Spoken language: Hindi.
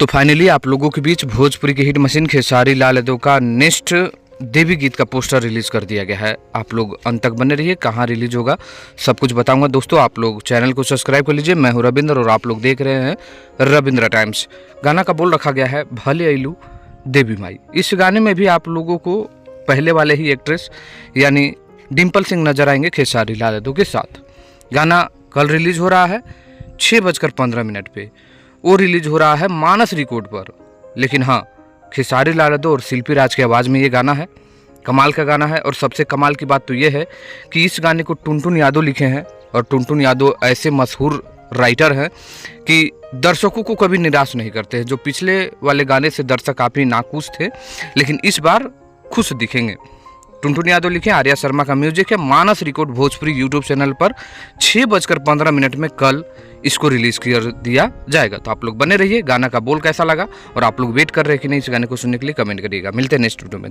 तो फाइनली आप लोगों के बीच भोजपुरी की हिट मशीन खेसारी लाल यादव का नेक्स्ट देवी गीत का पोस्टर रिलीज कर दिया गया है। आप लोग अंत तक बने रहिए, कहाँ रिलीज होगा सब कुछ बताऊंगा। दोस्तों आप लोग चैनल को सब्सक्राइब कर लीजिए। मैं हूं रविंद्र और आप लोग देख रहे हैं रविंद्र टाइम्स। गाना का बोल रखा गया है भले अइलू देवी माई। इस गाने में भी आप लोगों को पहले वाले ही एक्ट्रेस यानी डिम्पल सिंह नजर आएंगे खेसारी लाल यादव के साथ। गाना कल रिलीज हो रहा है 6:15 पे। वो रिलीज हो रहा है मानस रिकॉर्ड पर। लेकिन हाँ, खेसारी लाल यादव और शिल्पी राज की आवाज़ में ये गाना है। कमाल का गाना है। और सबसे कमाल की बात तो ये है कि इस गाने को टुनटुन यादव लिखे हैं। और टुनटुन यादव ऐसे मशहूर राइटर हैं कि दर्शकों को कभी निराश नहीं करते हैं। जो पिछले वाले गाने से दर्शक काफ़ी नाखुश थे, लेकिन इस बार खुश दिखेंगे। टुनटुन यादव लिखे, आर्या शर्मा का म्यूजिक है। मानस रिकॉर्ड भोजपुरी यूट्यूब चैनल पर 6:15 में कल इसको रिलीज कर दिया जाएगा। तो आप लोग बने रहिए। गाना का बोल कैसा लगा और आप लोग वेट कर रहे हैं कि नहीं इस गाने को सुनने के लिए, कमेंट करिएगा। मिलते हैं नेक्स्ट वीडियो में।